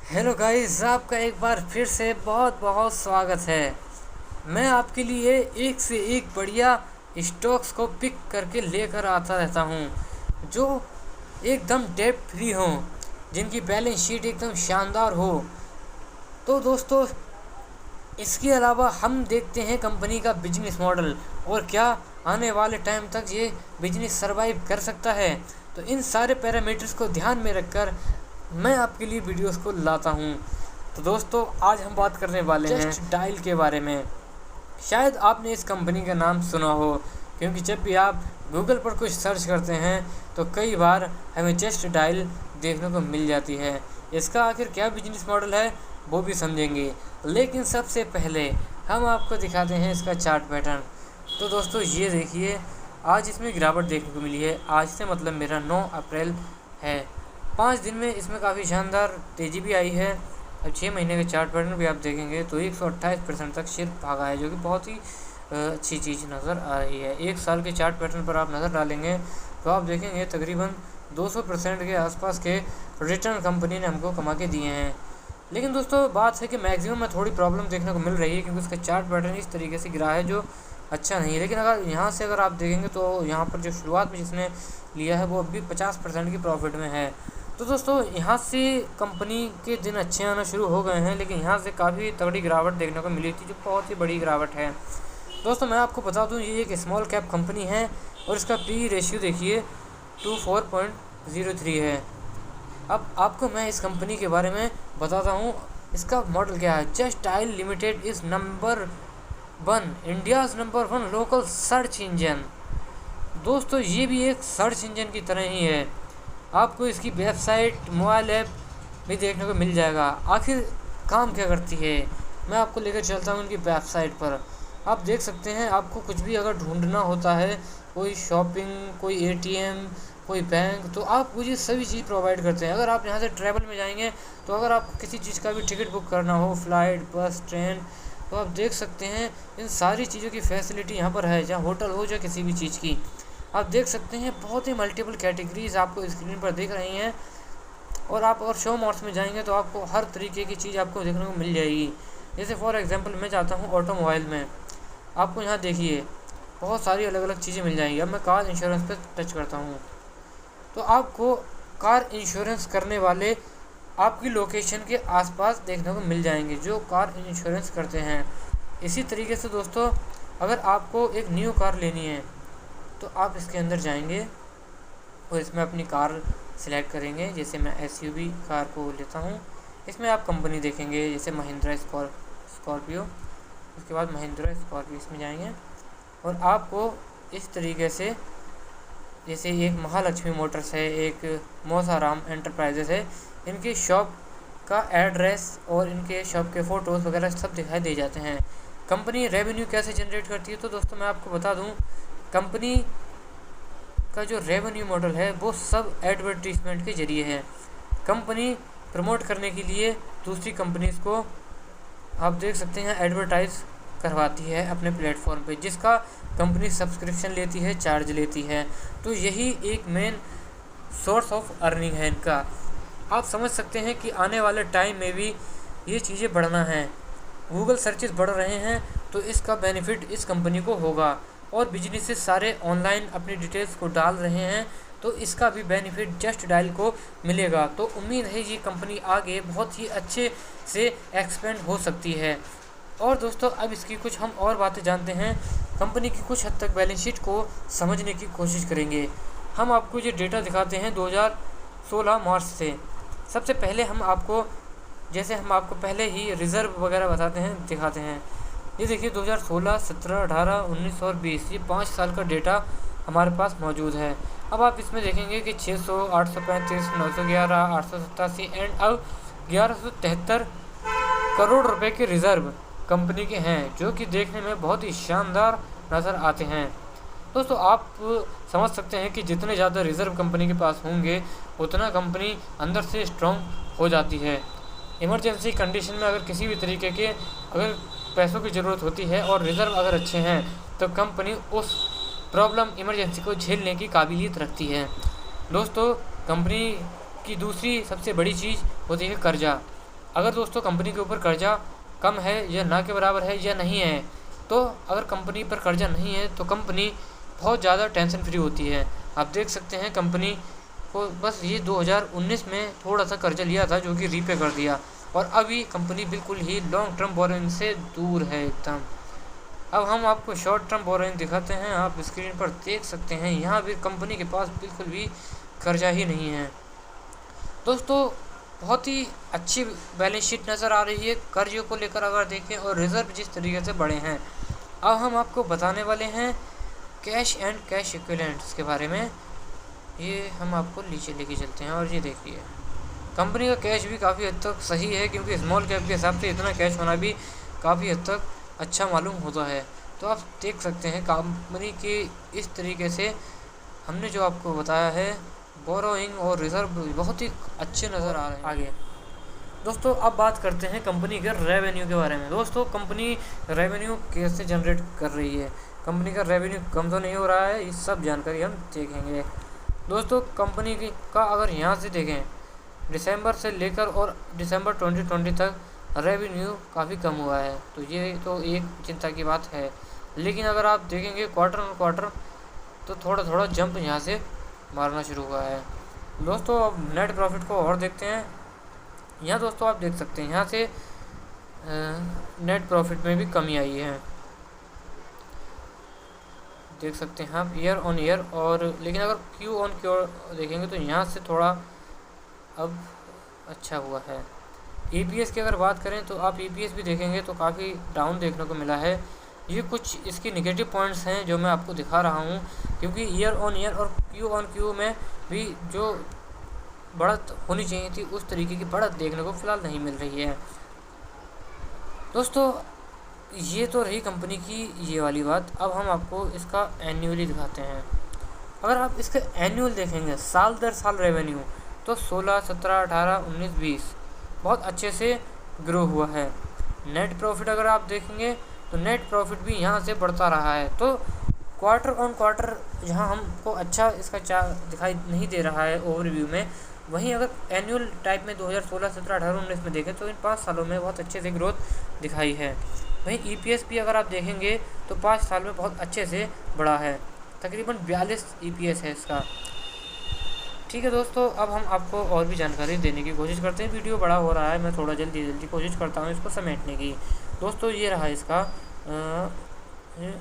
Hello guys, आपका एक बार फिर से बहुत बहुत स्वागत है। मैं आपके लिए एक से एक बढ़िया स्टॉक्स को पिक करके लेकर आता रहता हूँ जो एकदम डेट फ्री हों, जिनकी बैलेंस शीट एकदम शानदार हो। तो दोस्तों, इसके अलावा हम देखते हैं कंपनी का बिजनेस मॉडल और क्या आने वाले टाइम तक ये बिजनेस सरवाइव कर सकता है। तो इन सारे पैरामीटर्स को ध्यान में रखकर मैं आपके लिए वीडियोस को लाता हूँ। तो दोस्तों, आज हम बात करने वाले हैं जस्ट डायल के बारे में। शायद आपने इस कंपनी का नाम सुना हो, क्योंकि जब भी आप गूगल पर कुछ सर्च करते हैं तो कई बार हमें जस्ट डायल देखने को मिल जाती है। इसका आखिर क्या बिजनेस मॉडल है वो भी समझेंगे, लेकिन सबसे पहले हम आपको दिखाते हैं इसका चार्ट पैटर्न। तो दोस्तों, ये देखिए, आज इसमें गिरावट देखने को मिली है। आज से मतलब मेरा 9 अप्रैल है। 5 दिन में इसमें काफ़ी शानदार तेज़ी भी आई है। अब 6 महीने के चार्ट पैटर्न भी आप देखेंगे तो 128% तक शेयर भागा है, जो कि बहुत ही अच्छी चीज़ नज़र आ रही है। 1 साल के चार्ट पैटर्न पर आप नज़र डालेंगे तो आप देखेंगे तकरीबन 200% के आसपास के रिटर्न कंपनी ने हमको कमा के दिए हैं। लेकिन दोस्तों, बात है कि मैक्सिमम में थोड़ी प्रॉब्लम देखने को मिल रही है, क्योंकि उसका चार्ट पैटर्न इस तरीके से गिरा है जो अच्छा नहीं है। लेकिन अगर यहाँ से अगर आप देखेंगे तो यहाँ पर जो शुरुआत में जिसने लिया है वो अभी 50% की प्रॉफिट में है। तो दोस्तों, यहाँ से कंपनी के दिन अच्छे आना शुरू हो गए हैं, लेकिन यहाँ से काफ़ी तगड़ी गिरावट देखने को मिली थी, जो बहुत ही बड़ी गिरावट है। दोस्तों, मैं आपको बता दूँ, ये एक स्मॉल कैप कंपनी है और इसका पी रेशियो देखिए 24.03 है। अब आपको मैं इस कंपनी के बारे में बताता हूँ। इसका मॉडल क्या है। Just dial limited is number 1 India's number 1 local search engine. दोस्तों, ये भी एक सर्च इंजन की तरह ही है। आपको इसकी वेबसाइट, मोबाइल ऐप भी देखने को मिल जाएगा। आखिर काम क्या करती है, मैं आपको लेकर चलता हूँ उनकी वेबसाइट पर। आप देख सकते हैं, आपको कुछ भी अगर ढूंढना होता है, कोई शॉपिंग, कोई एटीएम, कोई बैंक, तो आप मुझे सभी चीज़ प्रोवाइड करते हैं। अगर आप यहाँ से ट्रैवल में जाएंगे तो अगर आपको किसी चीज़ का भी टिकट बुक करना हो, फ्लाइट, बस, ट्रेन, तो आप देख सकते हैं इन सारी चीज़ों की फैसिलिटी यहाँ पर है, चाहे होटल हो या किसी भी चीज़ की। आप देख सकते हैं बहुत ही मल्टीपल कैटेगरीज आपको स्क्रीन पर दिख रही हैं। और आप और शो मोड्स में जाएंगे तो आपको हर तरीके की चीज़ आपको देखने को मिल जाएगी। जैसे फॉर एग्जांपल मैं चाहता हूँ ऑटोमोबाइल में, आपको यहाँ देखिए बहुत सारी अलग अलग चीज़ें मिल जाएंगी। अब मैं कार इंश्योरेंस पर टच करता हूँ तो आपको कार इंश्योरेंस करने वाले आपकी लोकेशन के आसपास देखने को मिल जाएंगे जो कार इंश्योरेंस करते हैं। इसी तरीके से दोस्तों, अगर आपको एक न्यू कार लेनी है तो आप इसके अंदर जाएंगे और इसमें अपनी कार सिलेक्ट करेंगे। जैसे मैं एसयूवी कार को लेता हूँ, इसमें आप कंपनी देखेंगे जैसे महिंद्रा स्कॉर्पियो। उसके बाद महिंद्रा स्कॉर्पियो इसमें जाएंगे और आपको इस तरीके से, जैसे एक महालक्ष्मी मोटर्स है, एक मौसाराम एंटरप्राइजेस है, इनकी शॉप का एड्रेस और इनके शॉप के फ़ोटोज़ वगैरह सब दिखाई दे जाते हैं। कंपनी रेवेन्यू कैसे जनरेट करती है, तो दोस्तों मैं आपको बता दूं, कंपनी का जो रेवेन्यू मॉडल है वो सब एडवर्टीजमेंट के ज़रिए है। कंपनी प्रमोट करने के लिए दूसरी कंपनीज़ को आप देख सकते हैं एडवर्टाइज़ करवाती है अपने प्लेटफॉर्म पे, जिसका कंपनी सब्सक्रिप्शन लेती है, चार्ज लेती है। तो यही एक मेन सोर्स ऑफ अर्निंग है इनका। आप समझ सकते हैं कि आने वाले टाइम में भी ये चीज़ें बढ़ना है। गूगल सर्चेस बढ़ रहे हैं तो इसका बेनिफिट इस कंपनी को होगा, और बिजनेसेस सारे ऑनलाइन अपनी डिटेल्स को डाल रहे हैं तो इसका भी बेनिफिट जस्ट डायल को मिलेगा। तो उम्मीद है ये कंपनी आगे बहुत ही अच्छे से एक्सपेंड हो सकती है। और दोस्तों, अब इसकी कुछ हम और बातें जानते हैं। कंपनी की कुछ हद तक बैलेंस शीट को समझने की कोशिश करेंगे। हम आपको ये डेटा दिखाते हैं 2016 मार्च से। सबसे पहले हम आपको पहले ही रिज़र्व वगैरह बताते हैं, दिखाते हैं। ये देखिए 2016, 17, 18, 19 और 20, ये 5 साल का डेटा हमारे पास मौजूद है। अब आप इसमें देखेंगे कि 600, 835, 911, 887 एंड अब 1173 करोड़ रुपए के रिज़र्व कंपनी के हैं, जो कि देखने में बहुत ही शानदार नज़र आते हैं। दोस्तों, आप समझ सकते हैं कि जितने ज़्यादा रिज़र्व कंपनी के पास होंगे उतना कंपनी अंदर से स्ट्रॉन्ग हो जाती है। इमरजेंसी कंडीशन में अगर किसी भी तरीके के अगर पैसों की ज़रूरत होती है और रिज़र्व अगर अच्छे हैं तो कंपनी उस प्रॉब्लम, इमरजेंसी को झेलने की काबिलियत रखती है। दोस्तों, कंपनी की दूसरी सबसे बड़ी चीज़ होती है कर्जा। अगर दोस्तों कंपनी के ऊपर कर्जा कम है या ना के बराबर है या नहीं है, तो अगर कंपनी पर कर्जा नहीं है तो कंपनी बहुत ज़्यादा टेंशन फ्री होती है। आप देख सकते हैं कंपनी को बस ये 2019 में थोड़ा सा कर्जा लिया था जो कि रीपे कर दिया, और अभी कंपनी बिल्कुल ही लॉन्ग टर्म बोरोइंग से दूर है एकदम। अब हम आपको शॉर्ट टर्म बोरोइंग दिखाते हैं। आप स्क्रीन पर देख सकते हैं यहाँ भी कंपनी के पास बिल्कुल भी कर्जा ही नहीं है। दोस्तों बहुत ही अच्छी बैलेंस शीट नज़र आ रही है कर्जों को लेकर अगर देखें, और रिजर्व जिस तरीके से बढ़े हैं। अब हम आपको बताने वाले हैं कैश एंड कैश इक्विवेलेंट्स के बारे में। ये हम आपको नीचे लेके चलते हैं और ये देखिए कंपनी का कैश भी काफ़ी हद तक सही है, क्योंकि स्मॉल कैप के हिसाब से इतना कैश होना भी काफ़ी हद तक अच्छा मालूम होता है। तो आप देख सकते हैं कंपनी की इस तरीके से हमने जो आपको बताया है बोरोइंग और रिजर्व बहुत ही अच्छे नज़र आ रहे हैं। आगे दोस्तों अब बात करते हैं कंपनी के रेवेन्यू के बारे में। दोस्तों कंपनी रेवेन्यू कैसे जनरेट कर रही है, कंपनी का रेवेन्यू कम तो नहीं हो रहा है, इस सब जानकारी हम देखेंगे। दोस्तों कंपनी की का अगर यहाँ से देखें दिसंबर से लेकर और दिसंबर 2020 तक रेवेन्यू काफ़ी कम हुआ है, तो ये तो एक चिंता की बात है। लेकिन अगर आप देखेंगे क्वार्टर ऑन क्वार्टर तो थोड़ा थोड़ा जंप यहाँ से मारना शुरू हुआ है। दोस्तों अब नेट प्रॉफिट को और देखते हैं। यहाँ दोस्तों आप देख सकते हैं यहाँ से नेट प्रॉफिट में भी कमी आई है, देख सकते हैं आप ईयर ऑन ईयर। और लेकिन अगर क्यू ऑन क्यू देखेंगे तो यहाँ से थोड़ा अब अच्छा हुआ है। ईपीएस की अगर बात करें तो आप ईपीएस भी देखेंगे तो काफ़ी डाउन देखने को मिला है। ये कुछ इसकी नेगेटिव पॉइंट्स हैं जो मैं आपको दिखा रहा हूँ, क्योंकि ईयर ऑन ईयर और क्यू ऑन क्यू में भी जो बढ़त होनी चाहिए थी उस तरीके की बढ़त देखने को फ़िलहाल नहीं मिल रही है। दोस्तों ये तो रही कंपनी की ये वाली बात। अब हम आपको इसका एन्युअली दिखाते हैं। अगर आप इसका एन्युअल देखेंगे साल दर साल रेवेन्यू तो 16, 17, 18, 19, 20 बहुत अच्छे से ग्रो हुआ है। नेट प्रॉफिट अगर आप देखेंगे तो नेट प्रॉफिट भी यहाँ से बढ़ता रहा है। तो क्वार्टर ऑन क्वार्टर जहाँ हमको अच्छा इसका दिखाई नहीं दे रहा है ओवरव्यू में, वहीं अगर एनुअल टाइप में 2016, 17, 18, 19 में देखें तो इन 5 सालों में बहुत अच्छे से ग्रोथ दिखाई है। वहीं ईपीएस भी अगर आप देखेंगे तो 5 साल में बहुत अच्छे से बढ़ा है, तकरीबन 42 ईपीएस है इसका। ठीक है दोस्तों, अब हम आपको और भी जानकारी देने की कोशिश करते हैं। वीडियो बड़ा हो रहा है, मैं थोड़ा जल्दी कोशिश करता हूँ इसको समेटने की। दोस्तों ये रहा इसका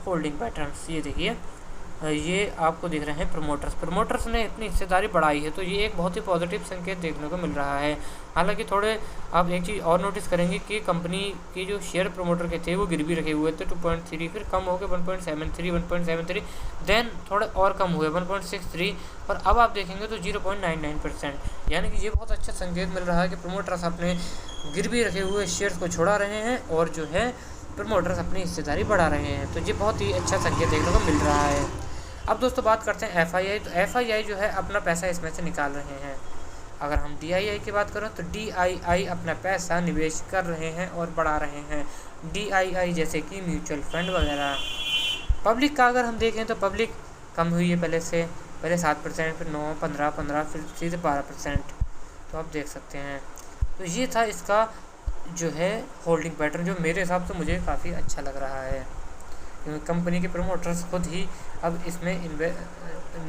होल्डिंग पैटर्न्स। ये देखिए ये आपको दिख रहे हैं प्रमोटर्स ने अपनी हिस्सेदारी बढ़ाई है, तो ये एक बहुत ही पॉजिटिव संकेत देखने को मिल रहा है। हालांकि थोड़े आप एक चीज़ और नोटिस करेंगे कि कंपनी के जो शेयर प्रमोटर के थे वो गिरवी रखे हुए थे 2.3, फिर कम हो गए 1.73, देन थोड़े और कम हुए 1.63, और अब आप देखेंगे तो 0.99%। यानी कि ये बहुत अच्छा संकेत मिल रहा है कि प्रमोटर्स अपने गिरवी रखे हुए शेयर्स को छोड़ा रहे हैं और जो है प्रमोटर्स अपनी हिस्सेदारी बढ़ा रहे हैं, तो ये बहुत ही अच्छा संकेत देखने को मिल रहा है। अब दोस्तों बात करते हैं एफआईआई। तो एफआईआई जो है अपना पैसा इसमें से निकाल रहे हैं। अगर हम डीआईआई की बात करें तो डीआईआई अपना पैसा निवेश कर रहे हैं और बढ़ा रहे हैं। डीआईआई जैसे कि म्यूचुअल फंड वगैरह। पब्लिक का अगर हम देखें तो पब्लिक कम हुई है पहले 7%, फिर 9, 15, फिर सीधे 12%। तो आप देख सकते हैं। तो ये था इसका जो है होल्डिंग पैटर्न, जो मेरे हिसाब से मुझे काफ़ी अच्छा लग रहा है, क्योंकि कंपनी के प्रमोटर्स खुद ही अब इसमें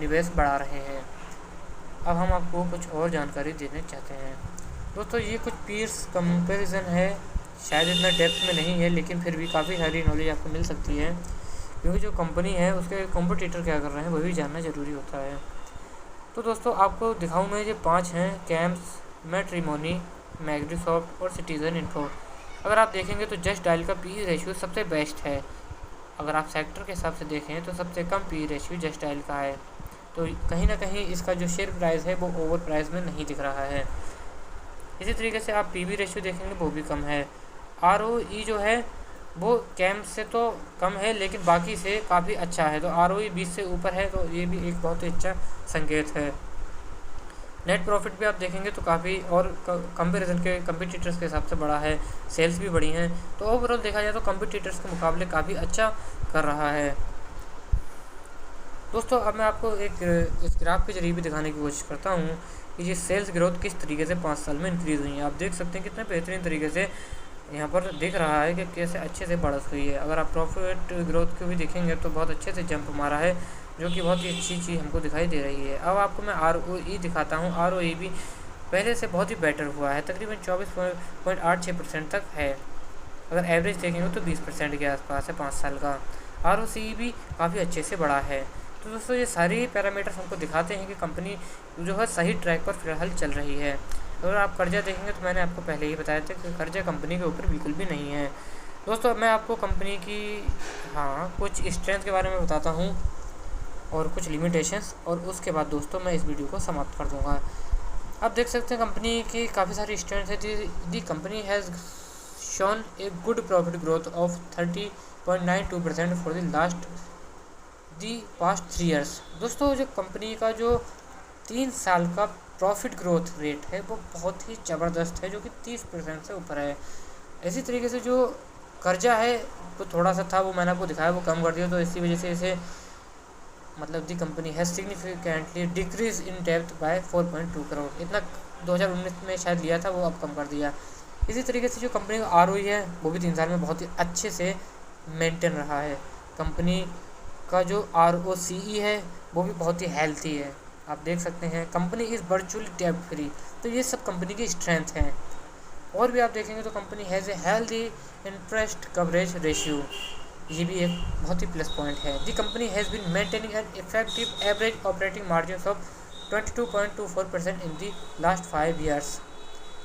निवेश बढ़ा रहे हैं। अब हम आपको कुछ और जानकारी देना चाहते हैं। दोस्तों ये कुछ पीयर्स कंपैरिजन है, शायद इतना डेप्थ में नहीं है, लेकिन फिर भी काफ़ी सारी नॉलेज आपको मिल सकती है, क्योंकि जो कंपनी है उसके कॉम्पिटिटर क्या कर रहे हैं वो भी जानना ज़रूरी होता है। तो दोस्तों आपको दिखाऊँ मैं, ये 5 हैं: कैम्स, मैट्रिमोनी, माइक्रोसॉफ्ट और सिटीजन इन्फो। अगर आप देखेंगे तो जस्ट डायल का पी रेशियो सबसे बेस्ट है। अगर आप सेक्टर के हिसाब से देखें तो सबसे कम पी रेशियो जस्ट डायल का है। तो कहीं ना कहीं इसका जो शेयर प्राइस है वो ओवर प्राइस में नहीं दिख रहा है। इसी तरीके से आप पीवी रेशियो देखेंगे वो भी कम है। आरओई जो है वो कैम्प से तो कम है, लेकिन बाकी से काफ़ी अच्छा है। तो आरओई 20 से ऊपर है, तो ये भी एक बहुत ही अच्छा संकेत है। नेट प्रॉफिट भी आप देखेंगे तो काफ़ी और कंपैरिजन के कंपटीटर्स के हिसाब से बड़ा है, सेल्स भी बड़ी हैं। तो ओवरऑल देखा जाए तो कंपटीटर्स के मुकाबले काफ़ी अच्छा कर रहा है। दोस्तों अब मैं आपको एक इस ग्राफ के जरिए भी दिखाने की कोशिश करता हूँ कि ये सेल्स ग्रोथ किस तरीके से 5 साल में इंक्रीज़ हुई है। आप देख सकते हैं कितने बेहतरीन तरीके से यहाँ पर दिख रहा है कि कैसे अच्छे से बढ़त हुई है। अगर आप प्रॉफिट ग्रोथ को भी देखेंगे तो बहुत अच्छे से जंप मारा है, जो कि बहुत ही अच्छी चीज़ हमको दिखाई दे रही है। अब आपको मैं ROE दिखाता हूँ। ROE भी पहले से बहुत ही बेटर हुआ है, तकरीबन 24.86% तक है। अगर एवरेज देखेंगे तो 20% के आसपास है 5 साल का। ROCE भी काफ़ी अच्छे से बढ़ा है। तो दोस्तों ये सारी पैरामीटर्स हमको दिखाते हैं कि कंपनी जो है सही ट्रैक पर फिलहाल चल रही है। अगर आप कर्जा देखेंगे तो मैंने आपको पहले ही बताया था कि कर्जा कंपनी के ऊपर बिल्कुल भी नहीं है। दोस्तों अब मैं आपको कंपनी की कुछ स्ट्रेंथ के बारे में बताता हूँ और कुछ लिमिटेशंस, और उसके बाद दोस्तों मैं इस वीडियो को समाप्त कर दूँगा। आप देख सकते हैं कंपनी की काफ़ी सारी स्ट्रेंथ है। The company has shown a good profit growth of 30.92% for the past 3 years. दोस्तों जो कंपनी का जो 3 साल का प्रॉफिट ग्रोथ रेट है वो बहुत ही ज़बरदस्त है, जो कि 30% से ऊपर है। इसी तरीके से जो कर्जा है वो थोड़ा सा था, वो मैंने आपको दिखाया, वो कम कर दिया, तो इसी वजह से इसे मतलब the company has significantly decrease in depth by 4.2 crore. इतना 2019 में शायद लिया था, वो अब कम कर दिया। इसी तरीके से जो कंपनी का ROE है वो भी 3 साल में बहुत ही अच्छे से मेंटेन रहा है। कंपनी का जो ROCE है वो भी बहुत ही हेल्थी है। आप देख सकते हैं कंपनी इज़ वर्चुअली डेब्ट फ्री। तो ये सब कंपनी की स्ट्रेंथ हैं। और भी आप देखेंगे तो company has a healthy interest coverage ratio, ये भी एक बहुत ही प्लस पॉइंट है। The company has been maintaining an effective average operating margin of 22.24% in the last 5 years.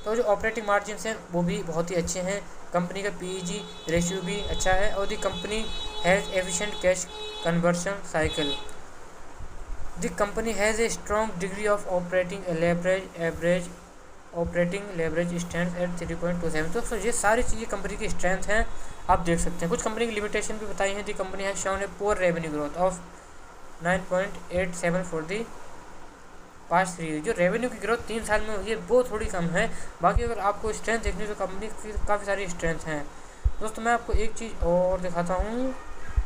तो जो ऑपरेटिंग मार्जिन हैं वो भी बहुत ही अच्छे हैं। कंपनी का PEG रेशियो भी अच्छा है, और the company has efficient cash conversion cycle. The company has a strong degree of operating leverage stand at 3.27। तो ये सारी चीज़ें कंपनी की स्ट्रेंथ हैं, आप देख सकते हैं। कुछ कंपनी की लिमिटेशन भी बताई हैं। The company has shown a poor revenue growth of 9.87 for the past 3 year. जो रेवेन्यू की ग्रोथ 3 साल में हुई है वो थोड़ी कम है। बाकी अगर आपको स्ट्रेंथ देखनी तो कंपनी की काफ़ी सारी स्ट्रेंथ हैं। दोस्तों मैं आपको एक चीज़ और दिखाता हूँ।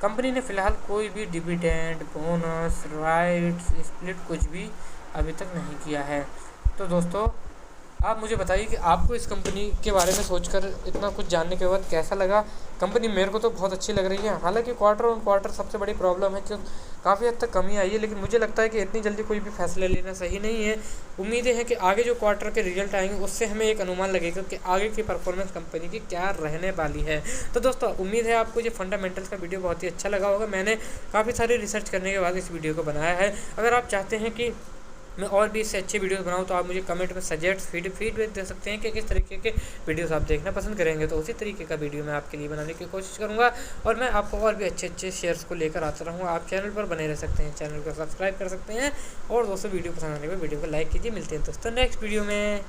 कंपनी ने फ़िलहाल कोई भी डिविडेंड, बोनस, राइट्स, स्प्लिट कुछ भी अभी तक नहीं किया है। तो दोस्तों आप मुझे बताइए कि आपको इस कंपनी के बारे में सोचकर इतना कुछ जानने के बाद कैसा लगा। कंपनी मेरे को तो बहुत अच्छी लग रही है। हालांकि क्वार्टर ऑन क्वार्टर सबसे बड़ी प्रॉब्लम है कि काफ़ी हद तक कमी आई है, लेकिन मुझे लगता है कि इतनी जल्दी कोई भी फैसला लेना सही नहीं है। उम्मीदें हैं कि आगे जो क्वार्टर के रिजल्ट आएंगे उससे हमें एक अनुमान लगेगा कि आगे की परफॉर्मेंस कंपनी की क्या रहने वाली है। तो दोस्तों उम्मीद है आपको ये फंडामेंटल्स का वीडियो बहुत ही अच्छा लगा होगा। मैंने काफ़ी सारी रिसर्च करने के बाद इस वीडियो को बनाया है। अगर आप चाहते हैं कि मैं और भी इससे अच्छे वीडियोस बनाऊं तो आप मुझे कमेंट में सजेस्ट फीडबैक दे सकते हैं कि किस तरीके के वीडियोस आप देखना पसंद करेंगे। तो उसी तरीके का वीडियो मैं आपके लिए बनाने की कोशिश करूंगा, और मैं आपको और भी अच्छे शेयर्स को लेकर आता रहूँगा। आप चैनल पर बने रह सकते हैं, चैनल को सब्सक्राइब कर सकते हैं, और दोस्तों वीडियो पसंद आने पर वीडियो को लाइक कीजिए। मिलते हैं दोस्तों नेक्स्ट वीडियो में।